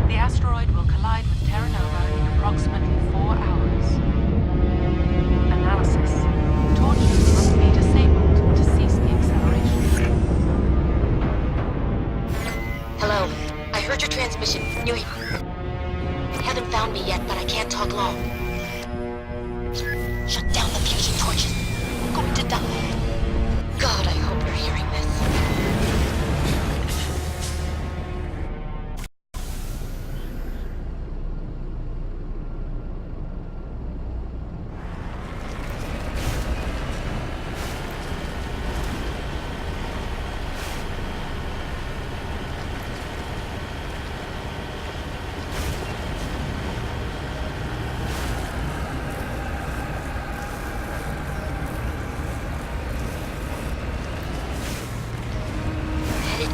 The asteroid will collide with Terra Nova in approximately 4 hours. Analysis. Torches must be disabled to cease the acceleration. Hello. I heard your transmission. You haven't found me yet, but I can't talk long. Shut down the fusion torches. I'm going to die. God, I hope you're hearing this.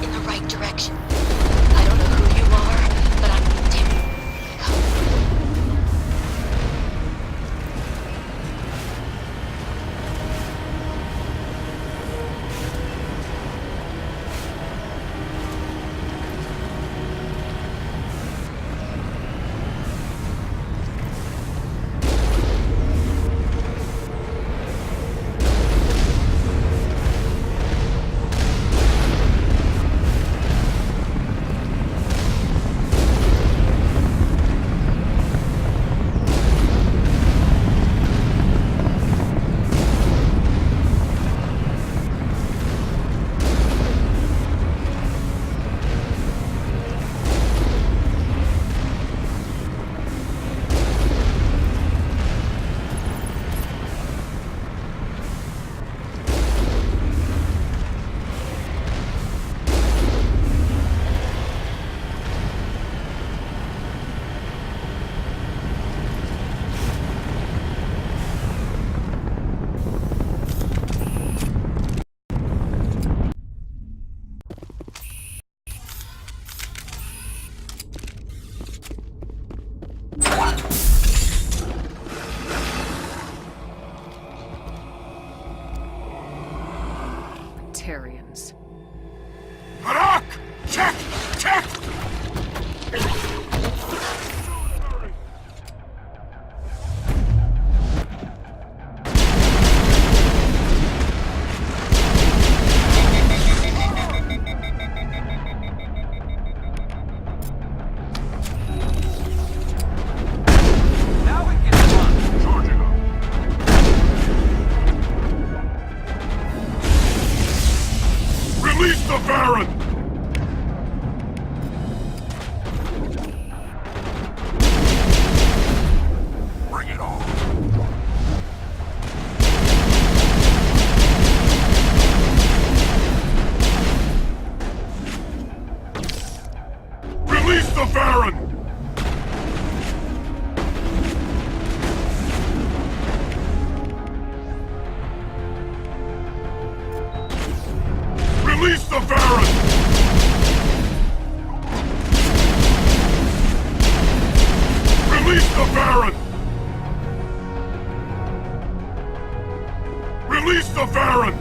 In the right direction. I don't know who you are, but I'm Tarians. Harak! Check! Check! Now we can run. Charging up. Release the Baron! Bring it on. Release the Baron! Release the Baron! Release the Baron! Release the Baron!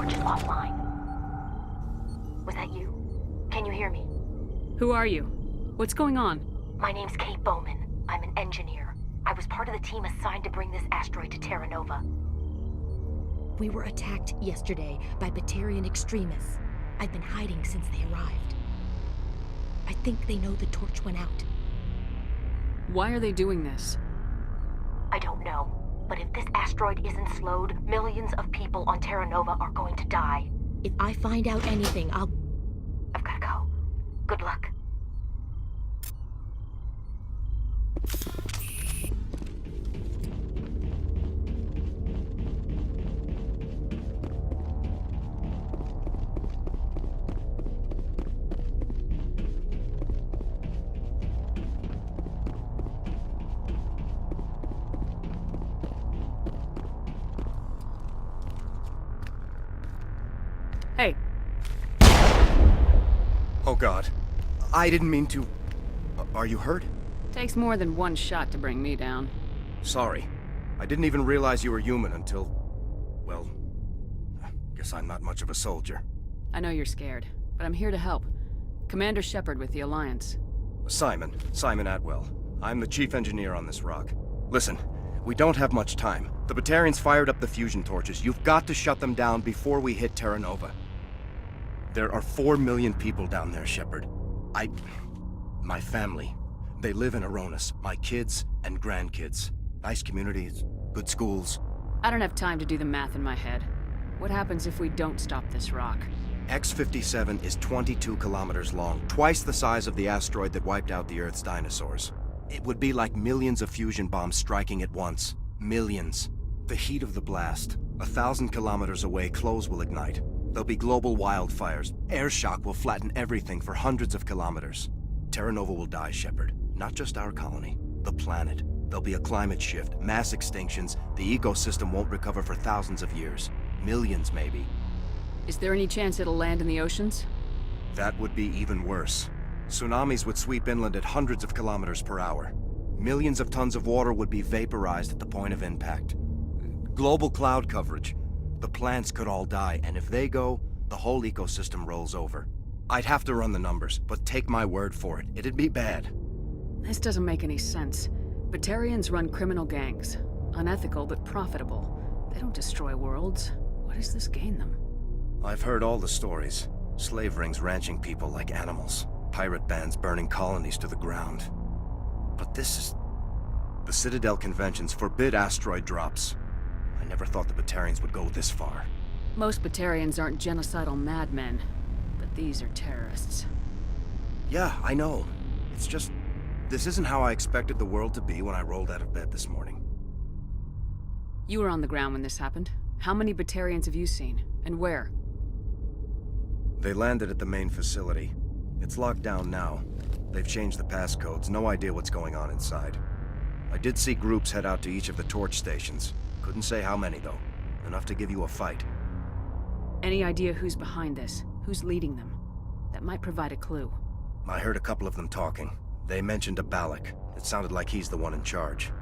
torch is offline. Was that you? Can you hear me? Who are you? What's going on? My name's Kate Bowman. I'm an engineer. I was part of the team assigned to bring this asteroid to Terra Nova. We were attacked yesterday by Batarian extremists. I've been hiding since they arrived. I think they know the torch went out. Why are they doing this? I don't know, but if this asteroid isn't slowed, millions of people on Terra Nova are going to die. If I find out anything, I've gotta go. Good luck. Hey, Oh God. I didn't mean to... Are you hurt? takes more than one shot to bring me down. Sorry. I didn't even realize you were human until... Well... Guess I'm not much of a soldier. I know you're scared, but I'm here to help. Commander Shepard with the Alliance. Simon Atwell. I'm the chief engineer on this rock. Listen, we don't have much time. The Batarians fired up the fusion torches. You've got to shut them down before we hit Terra Nova. There are 4 million people down there, Shepard. My family. They live in Aronis. My kids and grandkids. Nice communities, good schools. I don't have time to do the math in my head. What happens if we don't stop this rock? X-57 is 22 kilometers long, twice the size of the asteroid that wiped out the Earth's dinosaurs. It would be like millions of fusion bombs striking at once. Millions. The heat of the blast. 1,000 kilometers away, clothes will ignite. There'll be global wildfires. Air shock will flatten everything for hundreds of kilometers. Terra Nova will die, Shepard. Not just our colony. The planet. There'll be a climate shift, mass extinctions. The ecosystem won't recover for thousands of years. Millions, maybe. Is there any chance it'll land in the oceans? That would be even worse. Tsunamis would sweep inland at hundreds of kilometers per hour. Millions of tons of water would be vaporized at the point of impact. Global cloud coverage. The plants could all die, and if they go, the whole ecosystem rolls over. I'd have to run the numbers, but take my word for it. It'd be bad. This doesn't make any sense. Batarians run criminal gangs. Unethical, but profitable. They don't destroy worlds. What does this gain them? I've heard all the stories. Slave rings ranching people like animals. Pirate bands burning colonies to the ground. But this is... The Citadel conventions forbid asteroid drops. I never thought the Batarians would go this far. Most Batarians aren't genocidal madmen, but these are terrorists. Yeah, I know. It's just... This isn't how I expected the world to be when I rolled out of bed this morning. You were on the ground when this happened. How many Batarians have you seen? And where? They landed at the main facility. It's locked down now. They've changed the passcodes. No idea what's going on inside. I did see groups head out to each of the torch stations. Couldn't say how many, though. Enough to give you a fight. Any idea who's behind this? Who's leading them? That might provide a clue. I heard a couple of them talking. They mentioned a Balak. It sounded like he's the one in charge.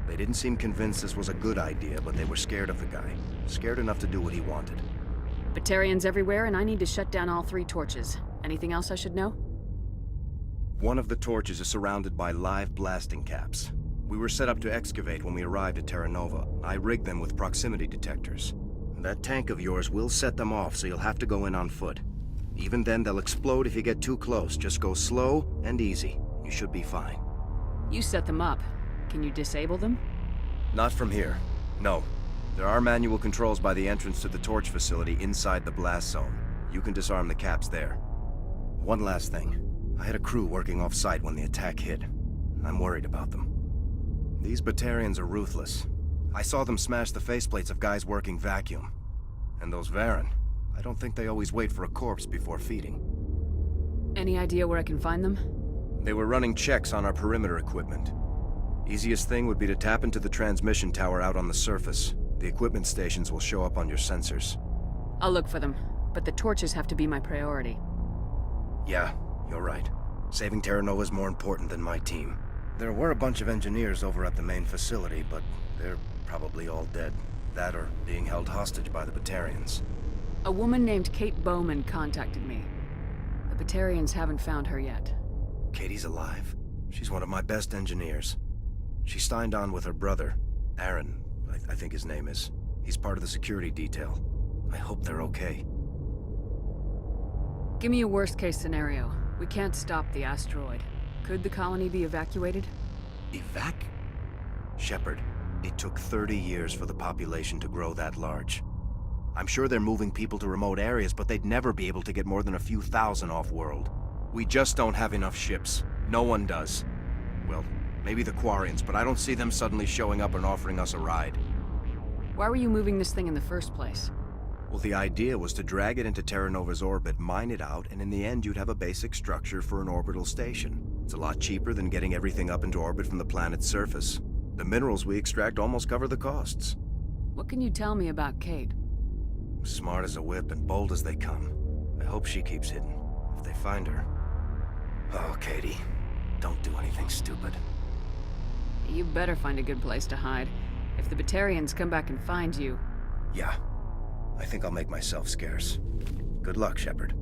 They didn't seem convinced this was a good idea, but they were scared of the guy. Scared enough to do what he wanted. Batarians everywhere, and I need to shut down all 3 torches. Anything else I should know? One of the torches is surrounded by live blasting caps. We were set up to excavate when we arrived at Terra Nova. I rigged them with proximity detectors. That tank of yours will set them off, so you'll have to go in on foot. Even then, they'll explode if you get too close. Just go slow and easy. You should be fine. You set them up. Can you disable them? Not from here. No. There are manual controls by the entrance to the torch facility inside the blast zone. You can disarm the caps there. One last thing. I had a crew working off-site when the attack hit. I'm worried about them. These Batarians are ruthless. I saw them smash the faceplates of guys working vacuum. And those Varen, I don't think they always wait for a corpse before feeding. Any idea where I can find them? They were running checks on our perimeter equipment. Easiest thing would be to tap into the transmission tower out on the surface. The equipment stations will show up on your sensors. I'll look for them, but the torches have to be my priority. Yeah, you're right. Saving Terra Nova is more important than my team. There were a bunch of engineers over at the main facility, but they're probably all dead. That or being held hostage by the Batarians. A woman named Kate Bowman contacted me. The Batarians haven't found her yet. Katie's alive. She's one of my best engineers. She signed on with her brother, Aaron, I think his name is. He's part of the security detail. I hope they're okay. Give me a worst-case scenario. We can't stop the asteroid. Could the colony be evacuated? Evac? Shepard, it took 30 years for the population to grow that large. I'm sure they're moving people to remote areas, but they'd never be able to get more than a few thousand off-world. We just don't have enough ships. No one does. Well, maybe the Quarians, but I don't see them suddenly showing up and offering us a ride. Why were you moving this thing in the first place? Well, the idea was to drag it into Terra Nova's orbit, mine it out, and in the end you'd have a basic structure for an orbital station. It's a lot cheaper than getting everything up into orbit from the planet's surface. The minerals we extract almost cover the costs. What can you tell me about Kate? Smart as a whip and bold as they come. I hope she keeps hidden, if they find her. Oh, Katie, don't do anything stupid. You better find a good place to hide. If the Batarians come back and find you... Yeah, I think I'll make myself scarce. Good luck, Shepard.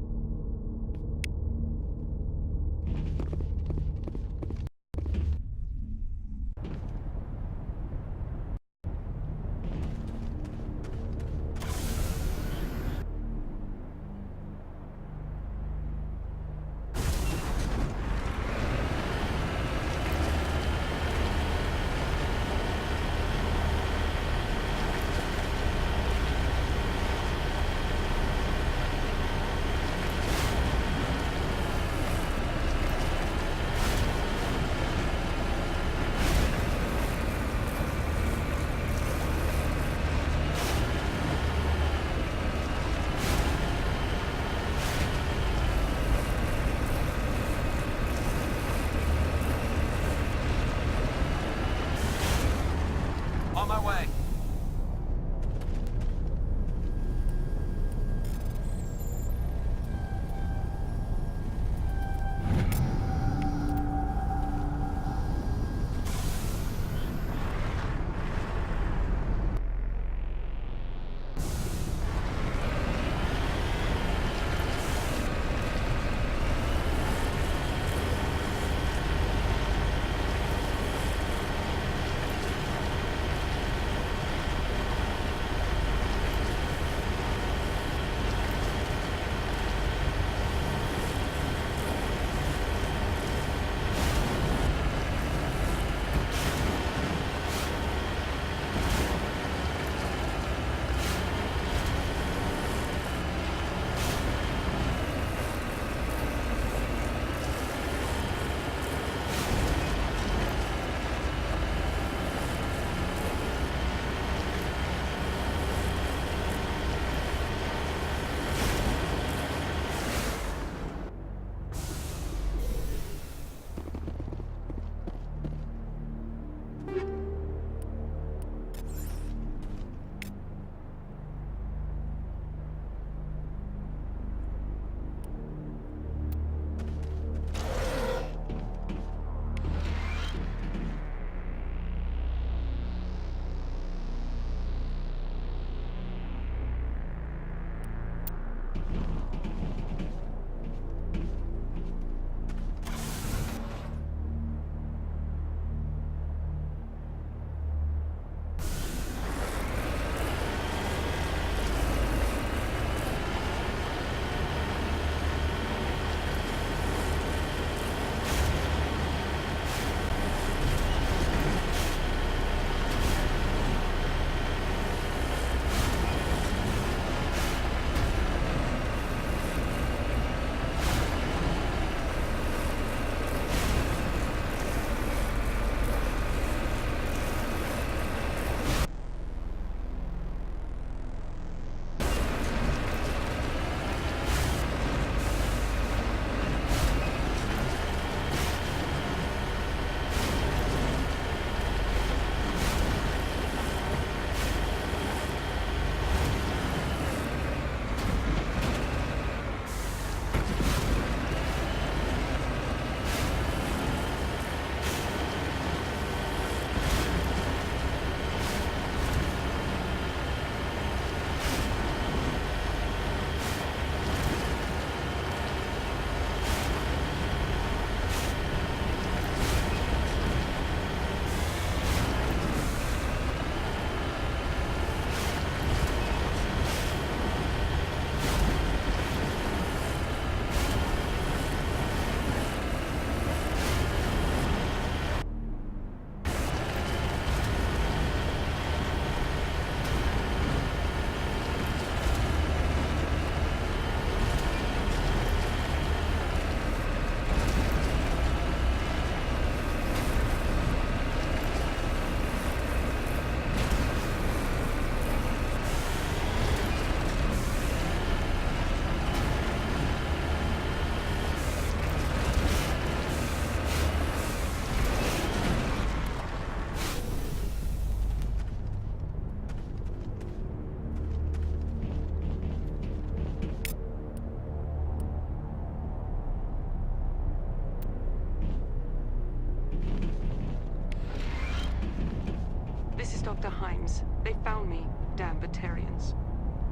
Yes, they found me, damn Batarians.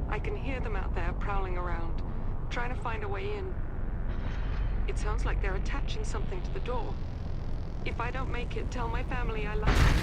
I can hear them out there prowling around, trying to find a way in. It sounds like they're attaching something to the door. If I don't make it, tell my family I love them.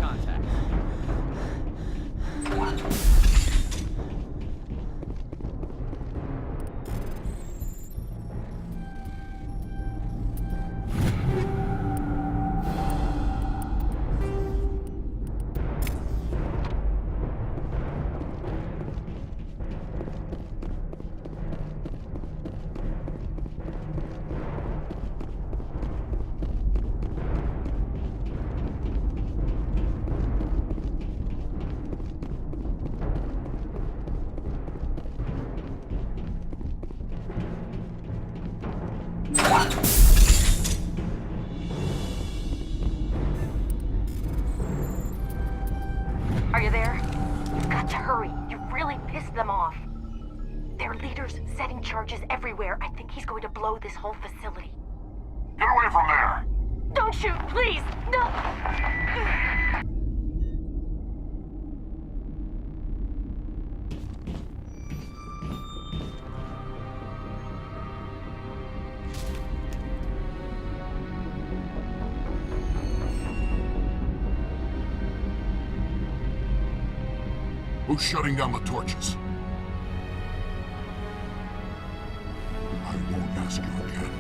contact. Are you there? You've got to hurry. You've really pissed them off. Their leader's setting charges everywhere. I think he's going to blow this whole facility. Get away from there! Don't shoot, please! No! Who's shutting down the torches? I won't ask you again.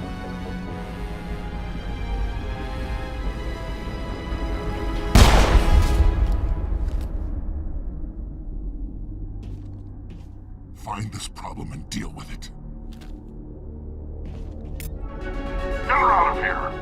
Find this problem and deal with it. Get her out of here!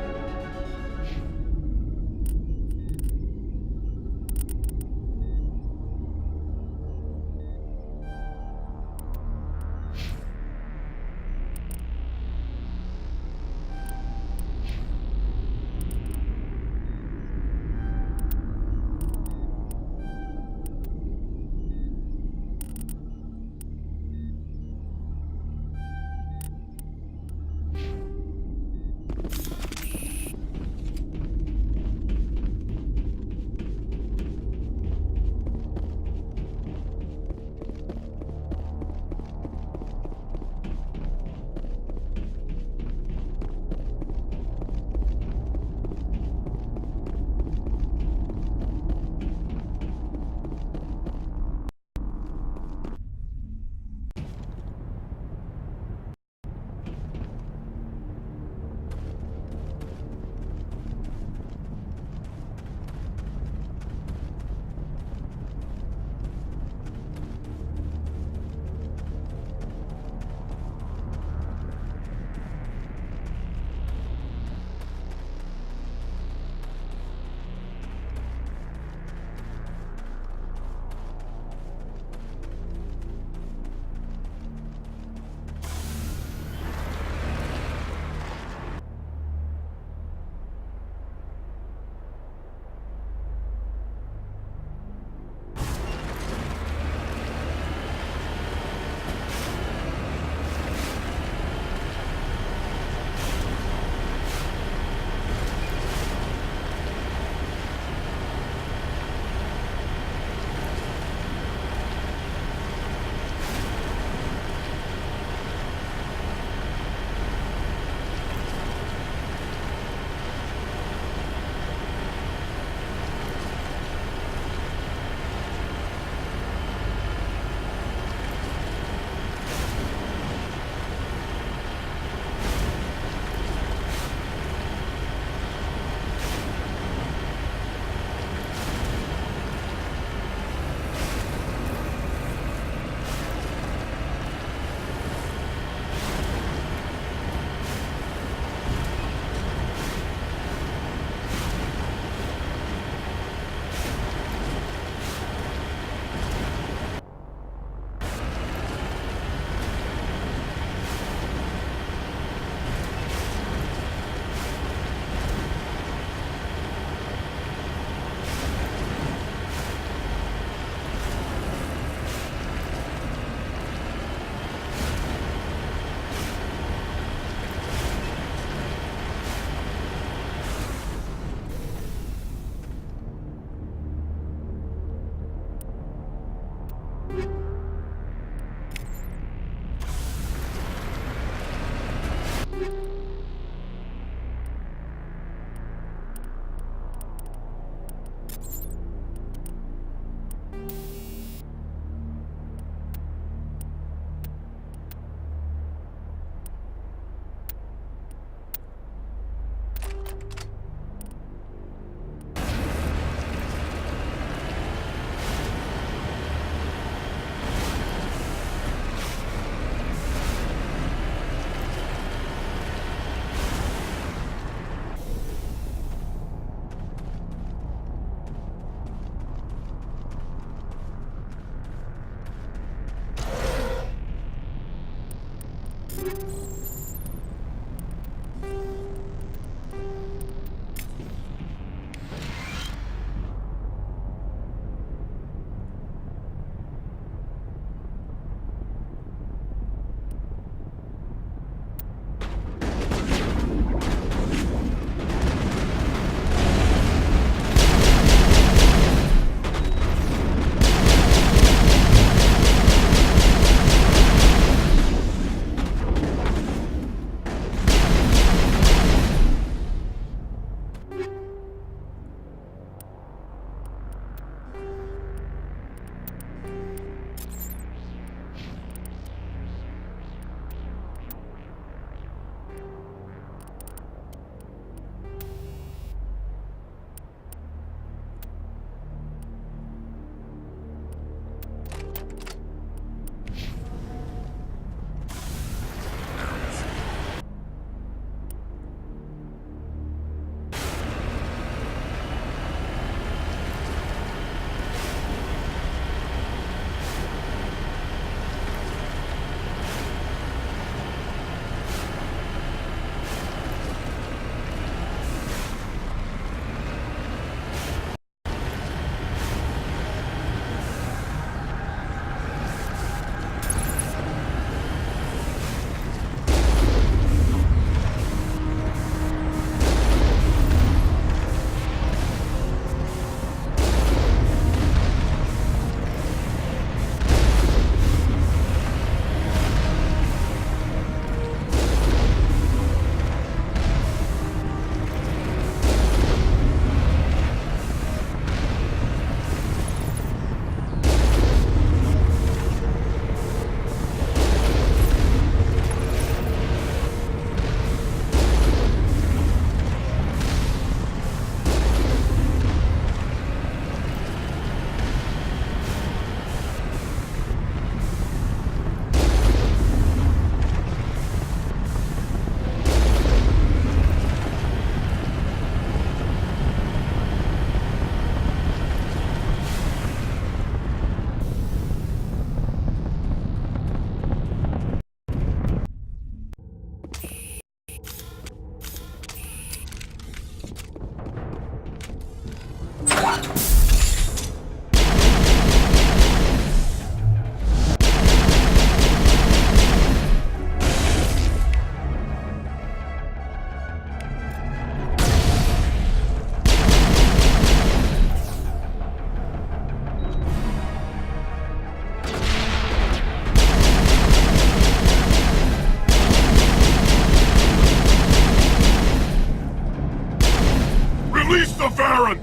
Release the Baron!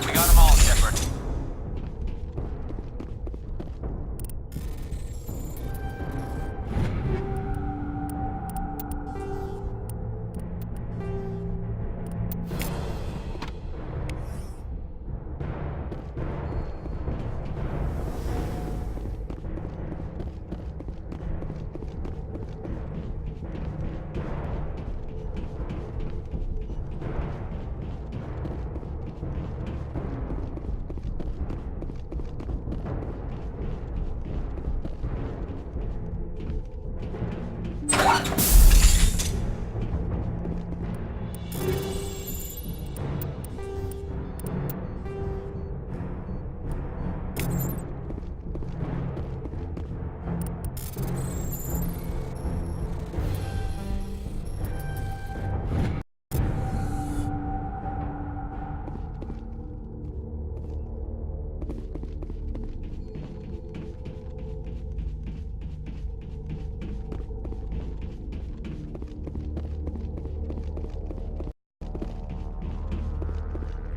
We got them all, Shepard.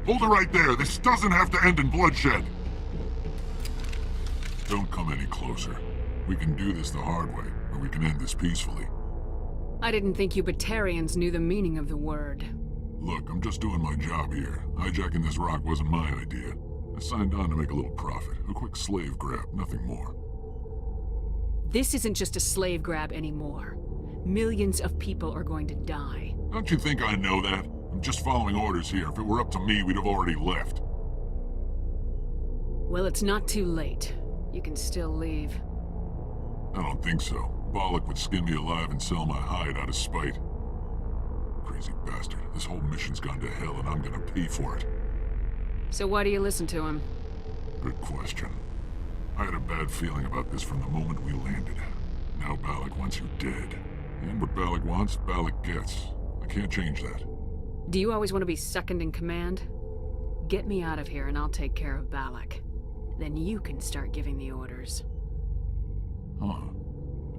Hold it right there. This doesn't have to end in bloodshed. Don't come any closer. We can do this the hard way, or we can end this peacefully. I didn't think you Batarians knew the meaning of the word. Look, I'm just doing my job here. Hijacking this rock wasn't my idea. I signed on to make a little profit. A quick slave grab, nothing more. This isn't just a slave grab anymore. Millions of people are going to die. Don't you think I know that? I'm just following orders here. If it were up to me, we'd have already left. Well, it's not too late. You can still leave. I don't think so. Balak would skin me alive and sell my hide out of spite. Crazy bastard. This whole mission's gone to hell and I'm gonna pay for it. So why do you listen to him? Good question. I had a bad feeling about this from the moment we landed. Now Balak wants you dead. And what Balak wants, Balak gets. I can't change that. Do you always want to be second in command? Get me out of here and I'll take care of Balak. Then you can start giving the orders. Huh.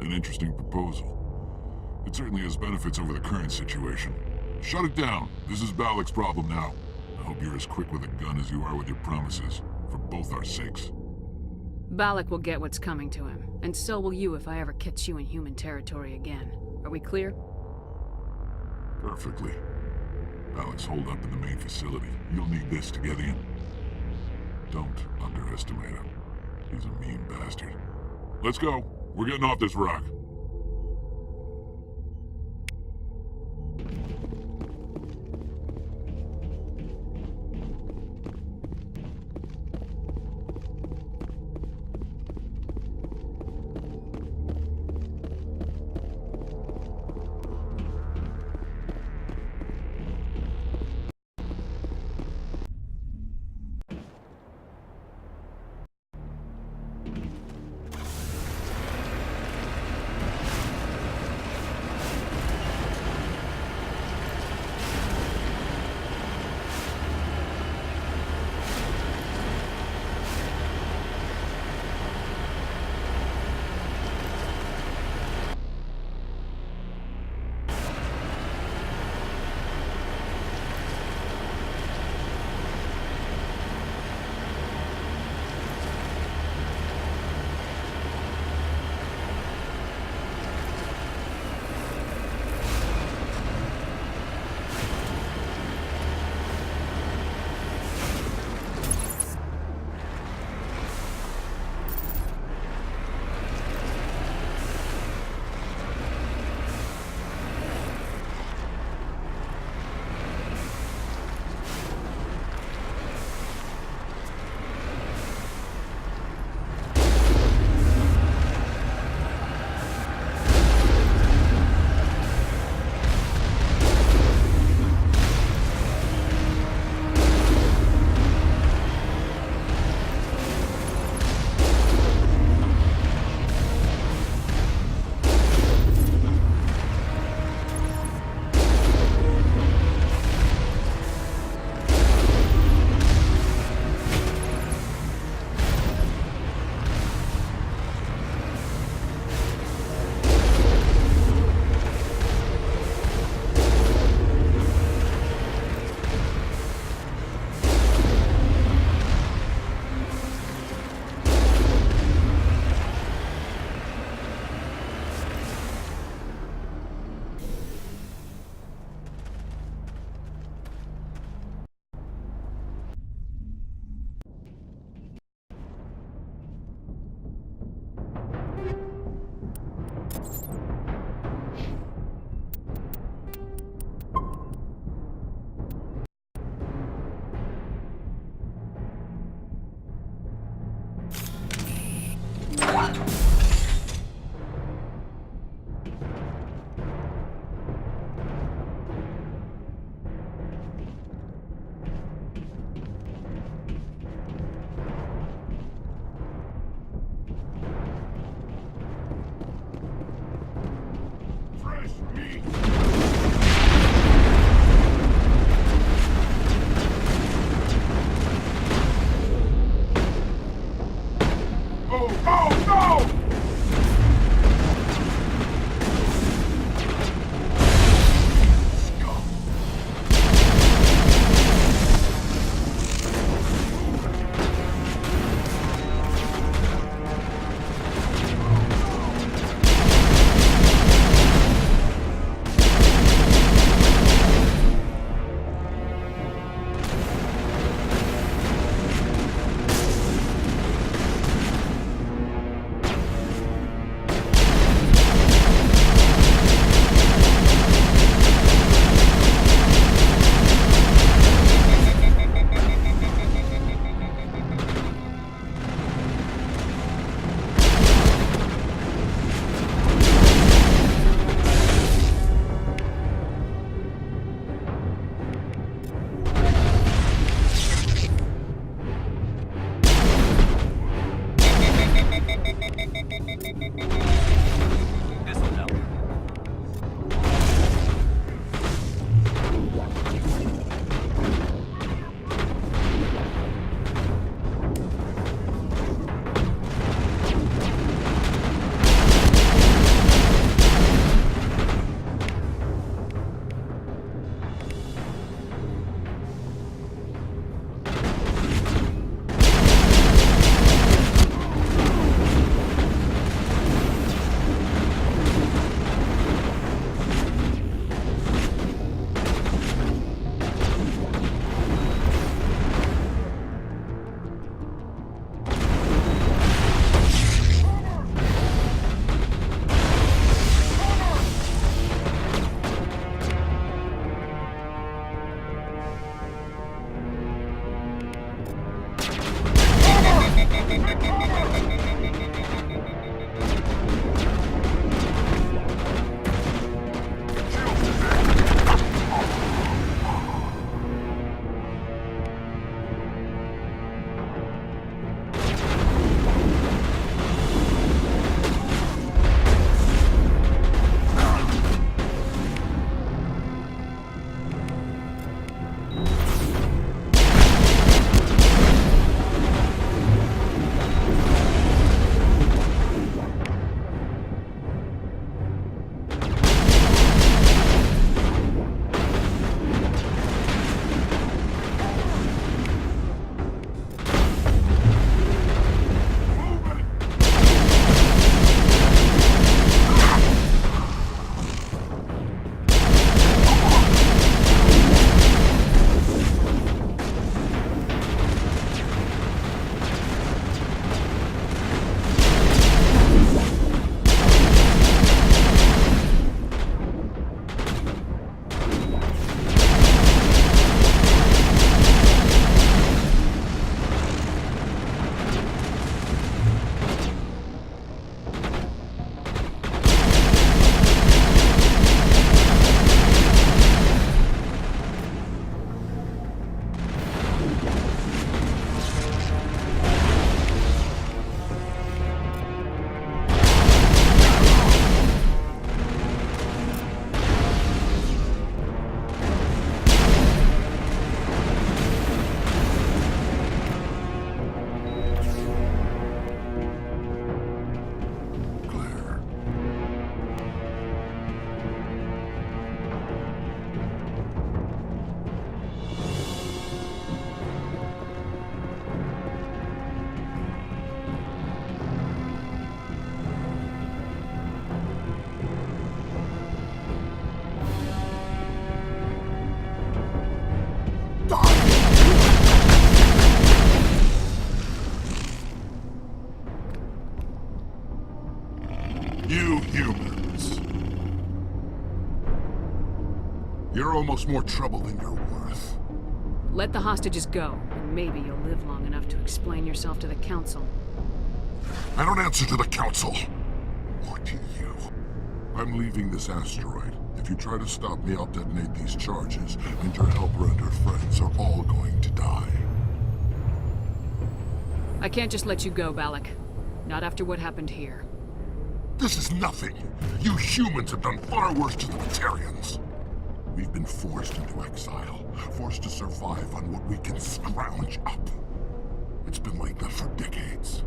An interesting proposal. It certainly has benefits over the current situation. Shut it down. This is Balak's problem now. I hope you're as quick with a gun as you are with your promises, for both our sakes. Balak will get what's coming to him, and so will you if I ever catch you in human territory again. Are we clear? Perfectly. Alex, hold up in the main facility. You'll need this to get in. Don't underestimate him. He's a mean bastard. Let's go. We're getting off this rock. You're almost more trouble than you're worth. Let the hostages go, and maybe you'll live long enough to explain yourself to the Council. I don't answer to the Council. Or to you. I'm leaving this asteroid. If you try to stop me, I'll detonate these charges, and your helper and her friends are all going to die. I can't just let you go, Balak. Not after what happened here. This is nothing. You humans have done far worse to the Batarians. We've been forced into exile, forced to survive on what we can scrounge up. It's been like that for decades.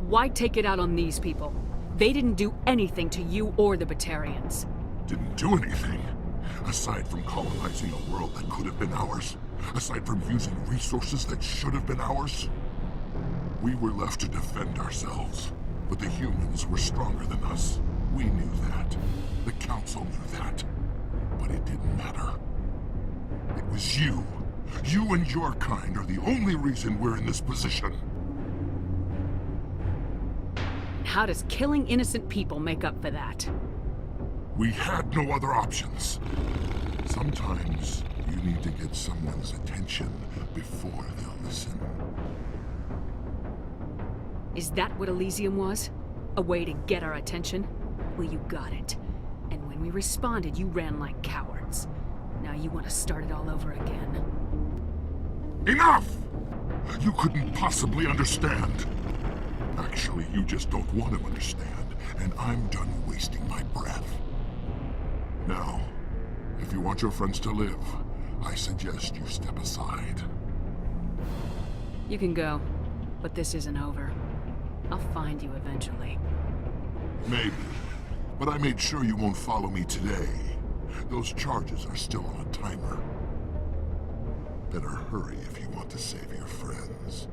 Why take it out on these people? They didn't do anything to you or the Batarians. Didn't do anything. Aside from colonizing a world that could have been ours. Aside from using resources that should have been ours. We were left to defend ourselves. But the humans were stronger than us. We knew that. The Council knew that. But it didn't matter. It was you. You and your kind are the only reason we're in this position. How does killing innocent people make up for that? We had no other options. Sometimes you need to get someone's attention before they'll listen. Is that what Elysium was? A way to get our attention? Well, you got it. And when we responded, you ran like cowards. Now you want to start it all over again. Enough! You couldn't possibly understand. Actually, you just don't want to understand, and I'm done wasting my breath. Now, if you want your friends to live, I suggest you step aside. You can go, but this isn't over. I'll find you eventually. Maybe, but I made sure you won't follow me today. Those charges are still on a timer. Better hurry if you want to save your friends.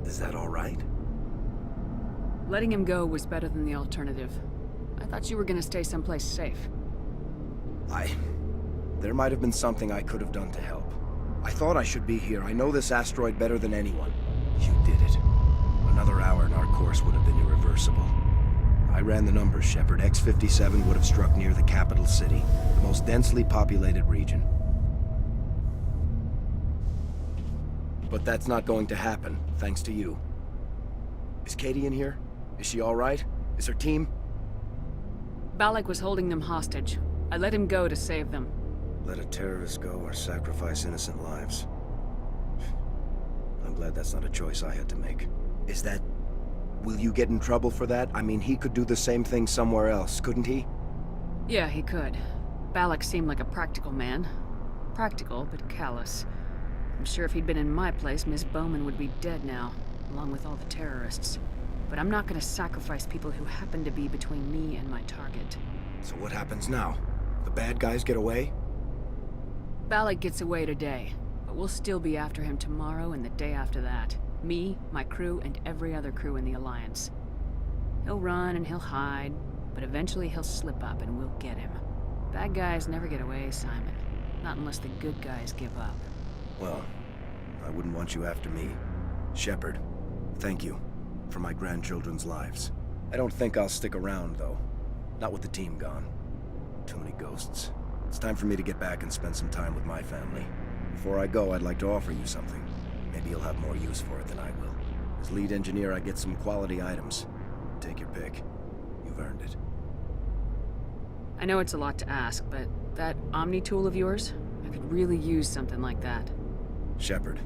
Is that all right? Letting him go was better than the alternative. I thought you were gonna stay someplace safe. There might have been something I could have done to help. I thought I should be here. I know this asteroid better than anyone. You did it. Another hour and our course would have been irreversible. I ran the numbers, Shepard. X-57 would have struck near the capital city, the most densely populated region. But that's not going to happen, thanks to you. Is Katie in here? Is she all right? Is her team? Balak was holding them hostage. I let him go to save them. Let a terrorist go or sacrifice innocent lives. I'm glad that's not a choice I had to make. Is that Will you get in trouble for that? I mean, he could do the same thing somewhere else, couldn't he? Yeah, he could. Balak seemed like a practical man. Practical, but callous. I'm sure if he'd been in my place, Miss Bowman would be dead now, along with all the terrorists. But I'm not gonna sacrifice people who happen to be between me and my target. So what happens now? The bad guys get away? Balak gets away today, but we'll still be after him tomorrow and the day after that. Me, my crew, and every other crew in the Alliance. He'll run and he'll hide, but eventually he'll slip up and we'll get him. Bad guys never get away, Simon. Not unless the good guys give up. Well, I wouldn't want you after me. Shepard, thank you for my grandchildren's lives. I don't think I'll stick around, though. Not with the team gone. Too many ghosts. It's time for me to get back and spend some time with my family. Before I go, I'd like to offer you something. Maybe you'll have more use for it than I will. As lead engineer, I get some quality items. Take your pick. You've earned it. I know it's a lot to ask, but that Omni tool of yours? I could really use something like that. Shepard,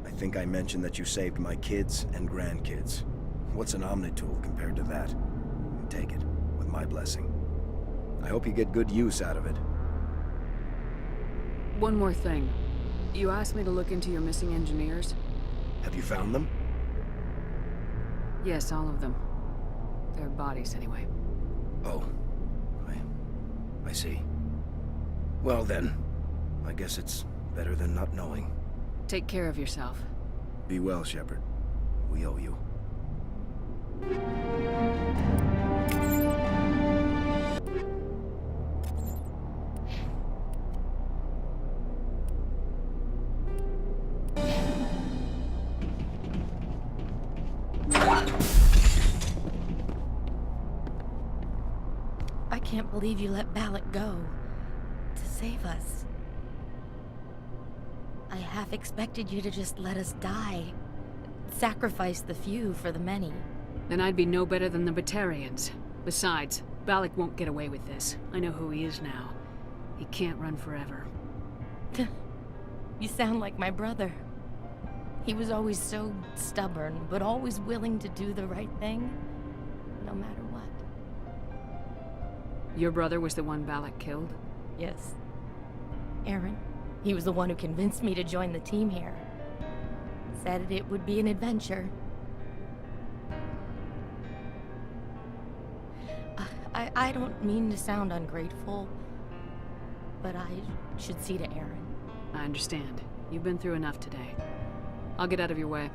I think I mentioned that you saved my kids and grandkids. What's an Omni-tool compared to that? Take it, with my blessing. I hope you get good use out of it. One more thing. You asked me to look into your missing engineers? Have you found them? Yes, all of them. Their bodies, anyway. Oh. I see. Well then, I guess it's better than not knowing. Take care of yourself. Be well, Shepard. We owe you. I can't believe you let Balak go. To save us. I half expected you to just let us die. Sacrifice the few for the many. Then I'd be no better than the Batarians. Besides, Balak won't get away with this. I know who he is now. He can't run forever. You sound like my brother. He was always so stubborn, but always willing to do the right thing, no matter what. Your brother was the one Balak killed? Yes. Aaron. He was the one who convinced me to join the team here. Said it would be an adventure. I don't mean to sound ungrateful, but I should see to Aaron. I understand. You've been through enough today. I'll get out of your way.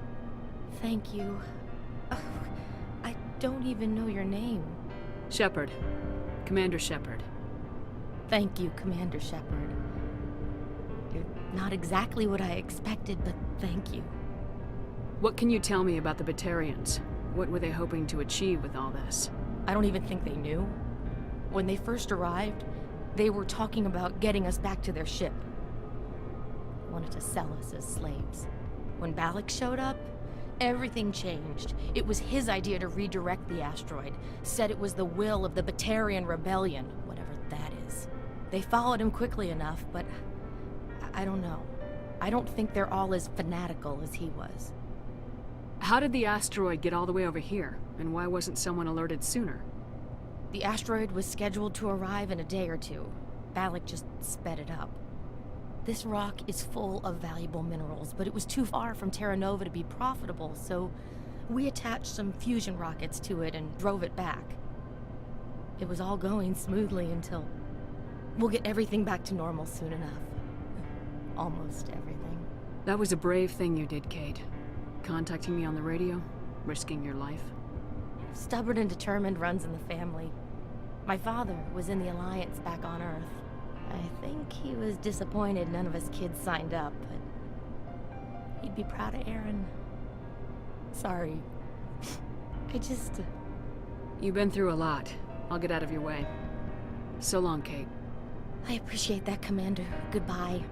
Thank you. I don't even know your name. Shepard. Commander Shepard. Thank you, Commander Shepard. You're not exactly what I expected, but thank you. What can you tell me about the Batarians? What were they hoping to achieve with all this? I don't even think they knew. When they first arrived, they were talking about getting us back to their ship. Wanted to sell us as slaves. When Balak showed up, everything changed. It was his idea to redirect the asteroid. Said it was the will of the Batarian Rebellion, whatever that is. They followed him quickly enough, but I don't know. I don't think they're all as fanatical as he was. How did the asteroid get all the way over here? And why wasn't someone alerted sooner? The asteroid was scheduled to arrive in a day or two. Balak just sped it up. This rock is full of valuable minerals, but it was too far from Terra Nova to be profitable, so we attached some fusion rockets to it and drove it back. It was all going smoothly until... We'll get everything back to normal soon enough. Almost everything. That was a brave thing you did, Kate. Contacting me on the radio, risking your life. Stubborn and determined runs in the family. My father was in the Alliance back on Earth. I think he was disappointed none of his kids signed up, but he'd be proud of Aaron. Sorry. I just... You've been through a lot. I'll get out of your way. So long, Kate. I appreciate that, Commander. Goodbye.